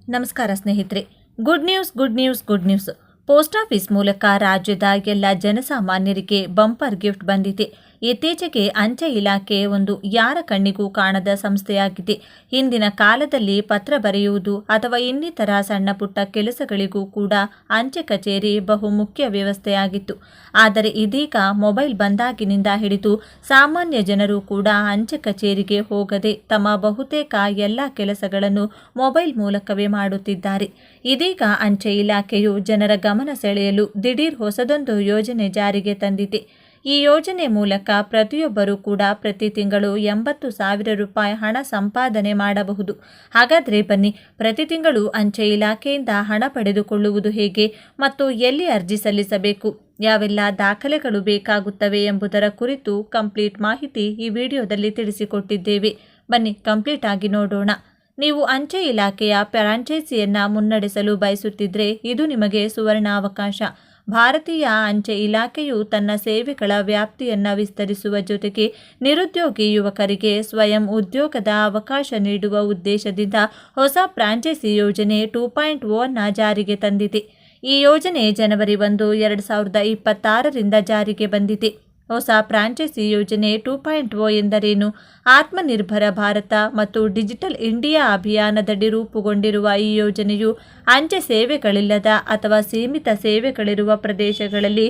ನಮಸ್ಕಾರ ಸ್ನೇಹಿತರೆ. Good news. Post office ಮೂಲಕ ರಾಜ್ಯದ ಎಲ್ಲ ಜನಸಾಮಾನ್ಯರಿಗೆ ಬಂಪರ್ ಗಿಫ್ಟ್ ಬಂದಿದೆ. ಇತ್ತೀಚೆಗೆ ಅಂಚೆ ಇಲಾಖೆ ಒಂದು ಯಾರ ಕಣ್ಣಿಗೂ ಕಾಣದ ಸಂಸ್ಥೆಯಾಗಿದೆ. ಹಿಂದಿನ ಕಾಲದಲ್ಲಿ ಪತ್ರ ಬರೆಯುವುದು ಅಥವಾ ಇನ್ನಿತರ ಸಣ್ಣ ಪುಟ್ಟ ಕೆಲಸಗಳಿಗೂ ಕೂಡ ಅಂಚೆ ಕಚೇರಿ ಬಹು ಮುಖ್ಯ ವ್ಯವಸ್ಥೆಯಾಗಿತ್ತು. ಆದರೆ ಇದೀಗ ಮೊಬೈಲ್ ಬಂದಾಗಿನಿಂದ ಹಿಡಿದು ಸಾಮಾನ್ಯ ಜನರು ಕೂಡ ಅಂಚೆ ಕಚೇರಿಗೆ ಹೋಗದೆ ತಮ್ಮ ಬಹುತೇಕ ಎಲ್ಲ ಕೆಲಸಗಳನ್ನು ಮೊಬೈಲ್ ಮೂಲಕವೇ ಮಾಡುತ್ತಿದ್ದಾರೆ. ಇದೀಗ ಅಂಚೆ ಇಲಾಖೆಯು ಜನರ ಗಮನ ಸೆಳೆಯಲು ದಿಢೀರ್ ಹೊಸದೊಂದು ಯೋಜನೆ ಜಾರಿಗೆ ತಂದಿದೆ. ಈ ಯೋಜನೆ ಮೂಲಕ ಪ್ರತಿಯೊಬ್ಬರೂ ಕೂಡ ಪ್ರತಿ ತಿಂಗಳು 80,000 ರೂಪಾಯಿ ಹಣ ಸಂಪಾದನೆ ಮಾಡಬಹುದು. ಹಾಗಾದರೆ ಬನ್ನಿ, ಪ್ರತಿ ತಿಂಗಳು ಅಂಚೆ ಇಲಾಖೆಯಿಂದ ಹಣ ಪಡೆದುಕೊಳ್ಳುವುದು ಹೇಗೆ ಮತ್ತು ಎಲ್ಲಿ ಅರ್ಜಿ ಸಲ್ಲಿಸಬೇಕು, ಯಾವೆಲ್ಲ ದಾಖಲೆಗಳು ಬೇಕಾಗುತ್ತವೆ ಎಂಬುದರ ಕುರಿತು ಕಂಪ್ಲೀಟ್ ಮಾಹಿತಿ ಈ ವಿಡಿಯೋದಲ್ಲಿ ತಿಳಿಸಿಕೊಟ್ಟಿದ್ದೇವೆ. ಬನ್ನಿ ಕಂಪ್ಲೀಟ್ ಆಗಿ ನೋಡೋಣ. ನೀವು ಅಂಚೆ ಇಲಾಖೆಯ ಫ್ರಾಂಚೈಸಿಯನ್ನು ಮುನ್ನಡೆಸಲು ಬಯಸುತ್ತಿದ್ದರೆ ಇದು ನಿಮಗೆ ಸುವರ್ಣಾವಕಾಶ. ಭಾರತೀಯ ಅಂಚೆ ಇಲಾಖೆಯು ತನ್ನ ಸೇವೆಗಳ ವ್ಯಾಪ್ತಿಯನ್ನು ವಿಸ್ತರಿಸುವ ಜೊತೆಗೆ ನಿರುದ್ಯೋಗಿ ಯುವಕರಿಗೆ ಸ್ವಯಂ ಉದ್ಯೋಗದ ಅವಕಾಶ ನೀಡುವ ಉದ್ದೇಶದಿಂದ ಹೊಸ ಫ್ರಾಂಚೈಸಿ ಯೋಜನೆ 2.0 ಜಾರಿಗೆ ತಂದಿದೆ. ಈ ಯೋಜನೆ ಜನವರಿ 1, 2026ರಿಂದ ಜಾರಿಗೆ ಬಂದಿದೆ. ಹೊಸ ಫ್ರಾಂಚೈಸಿ ಯೋಜನೆ 2.0 ಎಂದರೇನು? ಆತ್ಮನಿರ್ಭರ ಭಾರತ ಮತ್ತು ಡಿಜಿಟಲ್ ಇಂಡಿಯಾ ಅಭಿಯಾನದಡಿ ರೂಪುಗೊಂಡಿರುವ ಈ ಯೋಜನೆಯು ಅಂಚೆ ಸೇವೆಗಳಿಲ್ಲದ ಅಥವಾ ಸೀಮಿತ ಸೇವೆಗಳಿರುವ ಪ್ರದೇಶಗಳಲ್ಲಿ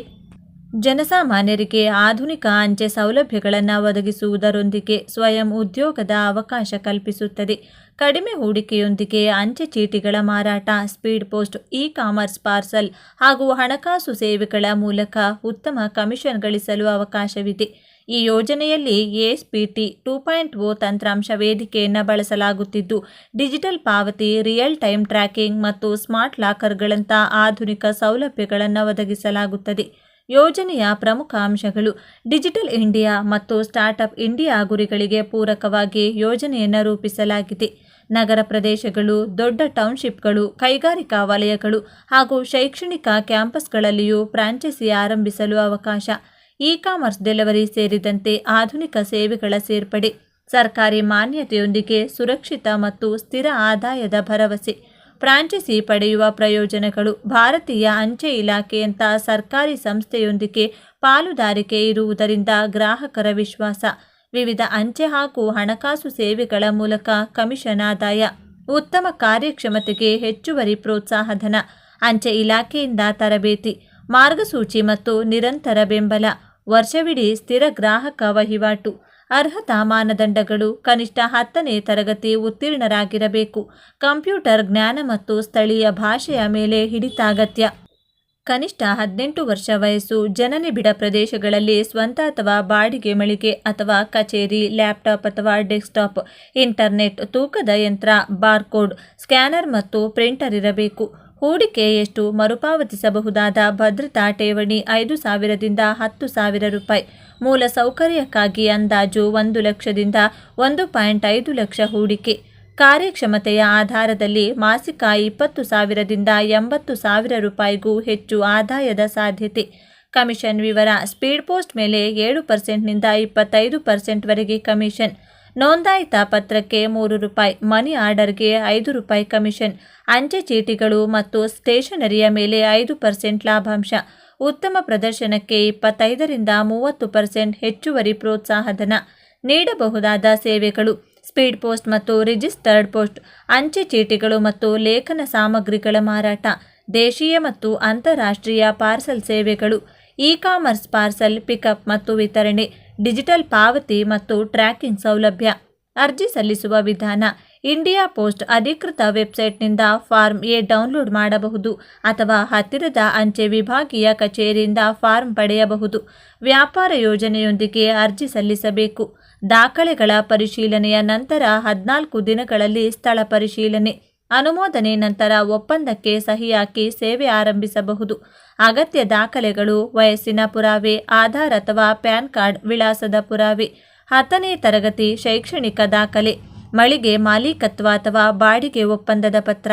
ಜನಸಾಮಾನ್ಯರಿಗೆ ಆಧುನಿಕ ಅಂಚೆ ಸೌಲಭ್ಯಗಳನ್ನು ಒದಗಿಸುವುದರೊಂದಿಗೆ ಸ್ವಯಂ ಉದ್ಯೋಗದ ಅವಕಾಶ ಕಲ್ಪಿಸುತ್ತದೆ. ಕಡಿಮೆ ಹೂಡಿಕೆಯೊಂದಿಗೆ ಅಂಚೆ ಚೀಟಿಗಳ ಮಾರಾಟ, ಸ್ಪೀಡ್ ಪೋಸ್ಟ್, ಇ-ಕಾಮರ್ಸ್, ಪಾರ್ಸಲ್ ಹಾಗೂ ಹಣಕಾಸು ಸೇವೆಗಳ ಮೂಲಕ ಉತ್ತಮ ಕಮಿಷನ್ ಗಳಿಸಲು ಅವಕಾಶವಿದೆ. ಈ ಯೋಜನೆಯಲ್ಲಿ ಎಸ್ಪಿಟಿ 2.0 ತಂತ್ರಾಂಶ ವೇದಿಕೆಯನ್ನು ಬಳಸಲಾಗುತ್ತಿದ್ದು, ಡಿಜಿಟಲ್ ಪಾವತಿ, ರಿಯಲ್ ಟೈಮ್ ಟ್ರ್ಯಾಕಿಂಗ್ ಮತ್ತು ಸ್ಮಾರ್ಟ್ ಲಾಕರ್ಗಳಂಥ ಆಧುನಿಕ ಸೌಲಭ್ಯಗಳನ್ನು ಒದಗಿಸಲಾಗುತ್ತದೆ. ಯೋಜನೆಯ ಪ್ರಮುಖ ಅಂಶಗಳು: ಡಿಜಿಟಲ್ ಇಂಡಿಯಾ ಮತ್ತು ಸ್ಟಾರ್ಟ್ಅಪ್ ಇಂಡಿಯಾ ಗುರಿಗಳಿಗೆ ಪೂರಕವಾಗಿ ಯೋಜನೆಯನ್ನು ರೂಪಿಸಲಾಗಿದೆ. ನಗರ ಪ್ರದೇಶಗಳು, ದೊಡ್ಡ ಟೌನ್ಶಿಪ್ಗಳು, ಕೈಗಾರಿಕಾ ವಲಯಗಳು ಹಾಗೂ ಶೈಕ್ಷಣಿಕ ಕ್ಯಾಂಪಸ್ಗಳಲ್ಲಿಯೂ ಫ್ರಾಂಚೈಸಿ ಆರಂಭಿಸಲು ಅವಕಾಶ. ಇ-ಕಾಮರ್ಸ್ ಡೆಲಿವರಿ ಸೇರಿದಂತೆ ಆಧುನಿಕ ಸೇವೆಗಳ ಸೇರ್ಪಡೆ. ಸರ್ಕಾರಿ ಮಾನ್ಯತೆಯೊಂದಿಗೆ ಸುರಕ್ಷಿತ ಮತ್ತು ಸ್ಥಿರ ಆದಾಯದ ಭರವಸೆ. ಫ್ರಾಂಚೈಸಿ ಪಡೆಯುವ ಪ್ರಯೋಜನಗಳು: ಭಾರತೀಯ ಅಂಚೆ ಇಲಾಖೆಯಂಥ ಸರ್ಕಾರಿ ಸಂಸ್ಥೆಯೊಂದಿಗೆ ಪಾಲುದಾರಿಕೆ ಇರುವುದರಿಂದ ಗ್ರಾಹಕರ ವಿಶ್ವಾಸ. ವಿವಿಧ ಅಂಚೆ ಹಾಗೂ ಹಣಕಾಸು ಸೇವೆಗಳ ಮೂಲಕ ಕಮಿಷನ್ ಆದಾಯ. ಉತ್ತಮ ಕಾರ್ಯಕ್ಷಮತೆಗೆ ಹೆಚ್ಚುವರಿ ಪ್ರೋತ್ಸಾಹಧನ. ಅಂಚೆ ಇಲಾಖೆಯಿಂದ ತರಬೇತಿ, ಮಾರ್ಗಸೂಚಿ ಮತ್ತು ನಿರಂತರ ಬೆಂಬಲ. ವರ್ಷವಿಡೀ ಸ್ಥಿರ ಗ್ರಾಹಕ ವಹಿವಾಟು. ಅರ್ಹತಾ ಮಾನದಂಡಗಳು: ಕನಿಷ್ಠ 10ನೇ ತರಗತಿ ಉತ್ತೀರ್ಣರಾಗಿರಬೇಕು. ಕಂಪ್ಯೂಟರ್ ಜ್ಞಾನ ಮತ್ತು ಸ್ಥಳೀಯ ಭಾಷೆಯ ಮೇಲೆ ಹಿಡಿತ ಅಗತ್ಯ. ಕನಿಷ್ಠ 18 ವರ್ಷ ವಯಸ್ಸು. ಜನನಿಬಿಡ ಪ್ರದೇಶಗಳಲ್ಲಿ ಸ್ವಂತ ಅಥವಾ ಬಾಡಿಗೆ ಮಳಿಗೆ ಅಥವಾ ಕಚೇರಿ, ಲ್ಯಾಪ್ಟಾಪ್ ಅಥವಾ ಡೆಸ್ಕ್ಟಾಪ್, ಇಂಟರ್ನೆಟ್, ತೂಕದ ಯಂತ್ರ, ಬಾರ್ಕೋಡ್ ಸ್ಕ್ಯಾನರ್ ಮತ್ತು ಪ್ರಿಂಟರ್ ಇರಬೇಕು. ಹೂಡಿಕೆ ಎಷ್ಟು? ಮರುಪಾವತಿಸಬಹುದಾದ ಭದ್ರತಾ ಠೇವಣಿ 5,000ದಿಂದ 10,000 ರೂಪಾಯಿ. ಮೂಲ ಸೌಕರ್ಯಕ್ಕಾಗಿ ಅಂದಾಜು 1 ಲಕ್ಷದಿಂದ 1.5 ಲಕ್ಷ ಹೂಡಿಕೆ. ಕಾರ್ಯಕ್ಷಮತೆಯ ಆಧಾರದಲ್ಲಿ ಮಾಸಿಕ 20,000ದಿಂದ 80,000 ರೂಪಾಯಿಗೂ ಹೆಚ್ಚು ಆದಾಯದ ಸಾಧ್ಯತೆ. ಕಮಿಷನ್ ವಿವರ: ಸ್ಪೀಡ್ ಪೋಸ್ಟ್ ಮೇಲೆ 7%ನಿಂದ 25% ವರೆಗೆ ಕಮಿಷನ್. ನೋಂದಾಯಿತ ಪತ್ರಕ್ಕೆ 3 ರೂಪಾಯಿ, ಮನಿ ಆರ್ಡರ್ಗೆ 5 ರೂಪಾಯಿ ಕಮಿಷನ್. ಅಂಚೆ ಚೀಟಿಗಳು ಮತ್ತು ಸ್ಟೇಷನರಿಯ ಮೇಲೆ 5% ಲಾಭಾಂಶ. ಉತ್ತಮ ಪ್ರದರ್ಶನಕ್ಕೆ 25ರಿಂದ 30% ಹೆಚ್ಚುವರಿ ಪ್ರೋತ್ಸಾಹಧನ. ನೀಡಬಹುದಾದ ಸೇವೆಗಳು: ಸ್ಪೀಡ್ ಪೋಸ್ಟ್ ಮತ್ತು ರಿಜಿಸ್ಟರ್ಡ್ ಪೋಸ್ಟ್, ಅಂಚೆ ಚೀಟಿಗಳು ಮತ್ತು ಲೇಖನ ಸಾಮಗ್ರಿಗಳ ಮಾರಾಟ, ದೇಶೀಯ ಮತ್ತು ಅಂತಾರಾಷ್ಟ್ರೀಯ ಪಾರ್ಸಲ್ ಸೇವೆಗಳು, ಇ-ಕಾಮರ್ಸ್ ಪಾರ್ಸಲ್ ಪಿಕಪ್ ಮತ್ತು ವಿತರಣೆ, ಡಿಜಿಟಲ್ ಪಾವತಿ ಮತ್ತು ಟ್ರ್ಯಾಕಿಂಗ್ ಸೌಲಭ್ಯ. ಅರ್ಜಿ ಸಲ್ಲಿಸುವ ವಿಧಾನ: ಇಂಡಿಯಾ ಪೋಸ್ಟ್ ಅಧಿಕೃತ ವೆಬ್ಸೈಟ್ನಿಂದ ಫಾರ್ಮ್ ಎ ಡೌನ್ಲೋಡ್ ಮಾಡಬಹುದು ಅಥವಾ ಹತ್ತಿರದ ಅಂಚೆ ವಿಭಾಗೀಯ ಕಚೇರಿಯಿಂದ ಫಾರ್ಮ್ ಪಡೆಯಬಹುದು. ವ್ಯಾಪಾರ ಯೋಜನೆಯೊಂದಿಗೆ ಅರ್ಜಿ ಸಲ್ಲಿಸಬೇಕು. ದಾಖಲೆಗಳ ಪರಿಶೀಲನೆಯ ನಂತರ 14 ದಿನಗಳಲ್ಲಿ ಸ್ಥಳ ಪರಿಶೀಲನೆ. ಅನುಮೋದನೆ ನಂತರ ಒಪ್ಪಂದಕ್ಕೆ ಸಹಿ ಹಾಕಿ ಸೇವೆ ಆರಂಭಿಸಬಹುದು. ಅಗತ್ಯ ದಾಖಲೆಗಳು: ವಯಸ್ಸಿನ ಪುರಾವೆ, ಆಧಾರ್ ಅಥವಾ ಪ್ಯಾನ್ ಕಾರ್ಡ್, ವಿಳಾಸದ ಪುರಾವೆ. 10ನೇ ತರಗತಿ ಶೈಕ್ಷಣಿಕ ದಾಖಲೆ, ಮಳಿಗೆ ಮಾಲೀಕತ್ವ ಅಥವಾ ಬಾಡಿಗೆ ಒಪ್ಪಂದದ ಪತ್ರ.